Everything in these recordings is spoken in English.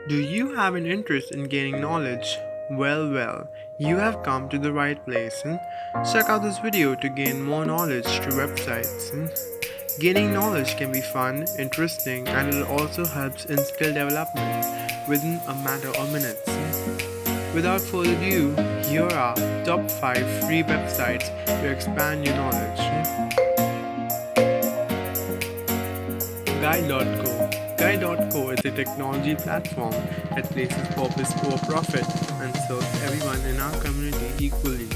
Do you have an interest in gaining knowledge? Well, you have come to the right place. Check out this video to gain more knowledge through websites. Gaining knowledge can be fun, interesting, and it also helps in skill development within a matter of minutes. Without further ado, here are top 5 free websites to expand your knowledge. Guy.co. Guy.co is a technology platform that places purpose over profit and serves everyone in our community equally.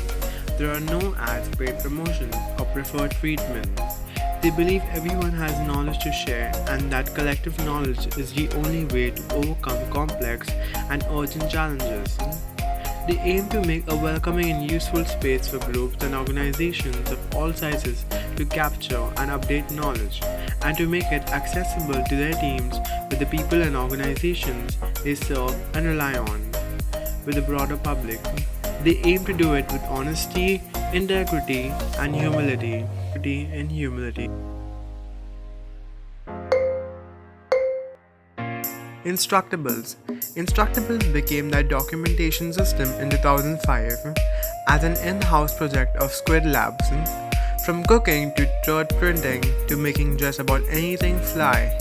There are no ads, paid promotions, or preferred treatment. They believe everyone has knowledge to share and that collective knowledge is the only way to overcome complex and urgent challenges. They aim to make a welcoming and useful space for groups and organizations of all sizes to capture and update knowledge, and to make it accessible to their teams with the people and organizations they serve and rely on, with the broader public. They aim to do it with honesty, integrity, and humility. Instructables. Instructables became their documentation system in 2005 as an in-house project of Squid Labs. From cooking to turd printing to making just about anything fly,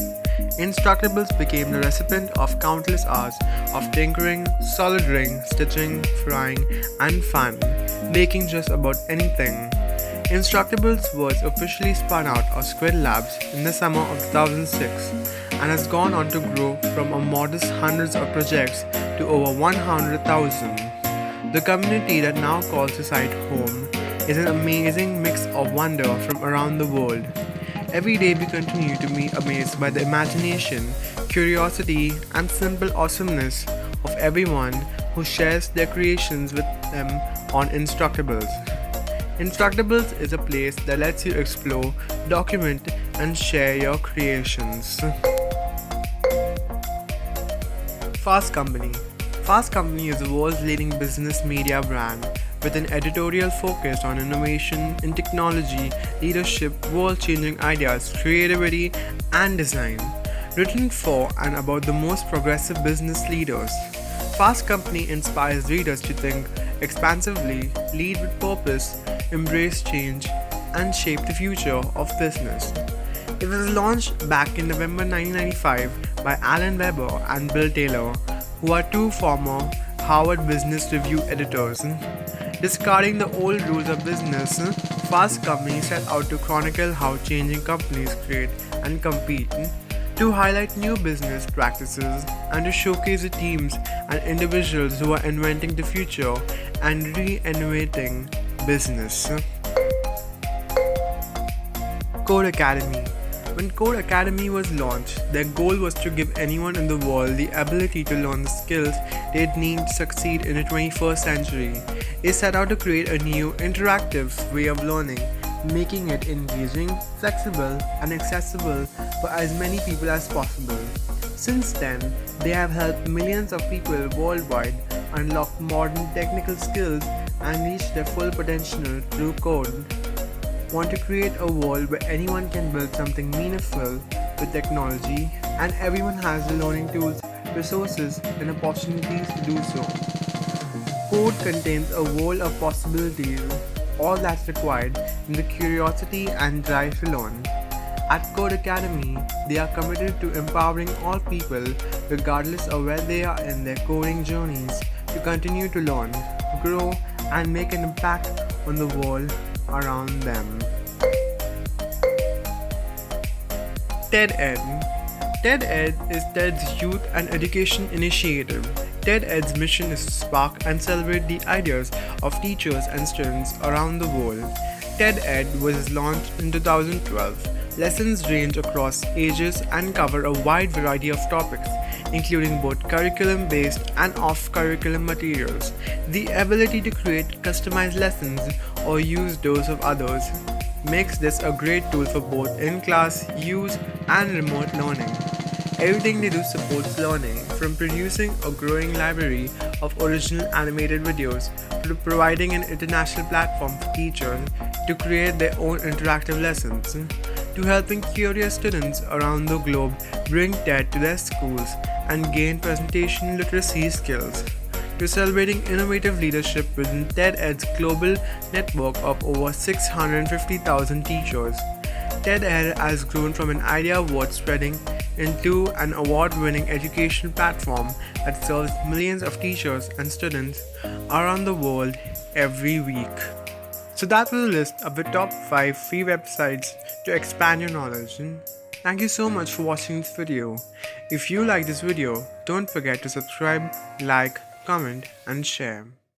Instructables became the recipient of countless hours of tinkering, soldering, stitching, frying, and fun, making just about anything. Instructables was officially spun out of Squid Labs in the summer of 2006 and has gone on to grow from a modest hundreds of projects to over 100,000. The community that now calls the site home is an amazing mix of wonder from around the world. Every day we continue to be amazed by the imagination, curiosity, and simple awesomeness of everyone who shares their creations with them on Instructables. Instructables is a place that lets you explore, document, and share your creations. Fast Company. Fast Company is the world's leading business media brand with an editorial focus on innovation in technology, leadership, world-changing ideas, creativity, and design. Written for and about the most progressive business leaders, Fast Company inspires readers to think expansively, lead with purpose, embrace change, and shape the future of business. It was launched back in November 1995 by Alan Weber and Bill Taylor, who are two former Harvard Business Review editors. Discarding the old rules of business, Fast Company set out to chronicle how changing companies create and compete, to highlight new business practices, and to showcase the teams and individuals who are inventing the future and re-innovating business. Code Academy. When Code Academy was launched, their goal was to give anyone in the world the ability to learn the skills they'd need to succeed in the 21st century. They set out to create a new, interactive way of learning, making it engaging, flexible, and accessible for as many people as possible. Since then, they have helped millions of people worldwide unlock modern technical skills and reach their full potential through code. Want to create a world where anyone can build something meaningful with technology and everyone has the learning tools, resources, and opportunities to do so. Code contains a world of possibilities, all that's required in the curiosity and drive to learn. At Code Academy, they are committed to empowering all people, regardless of where they are in their coding journeys, to continue to learn, grow, and make an impact on the world around them. TED-Ed. TED-Ed is TED's youth and education initiative. TED-Ed's mission is to spark and celebrate the ideas of teachers and students around the world. TED-Ed was launched in 2012. Lessons range across ages and cover a wide variety of topics, including both curriculum-based and off-curriculum materials. The ability to create customized lessons or use those of others makes this a great tool for both in-class use and remote learning. Everything they do supports learning, from producing a growing library of original animated videos to providing an international platform for teachers to create their own interactive lessons, to helping curious students around the globe bring TED to their schools and gain presentation literacy skills. We're celebrating innovative leadership within TED-Ed's global network of over 650,000 teachers. TED-Ed has grown from an idea worth spreading into an award-winning education platform that serves millions of teachers and students around the world every week. So that was a list of the top 5 free websites to expand your knowledge. And thank you so much for watching this video. If you like this video, don't forget to subscribe, like, comment, and share.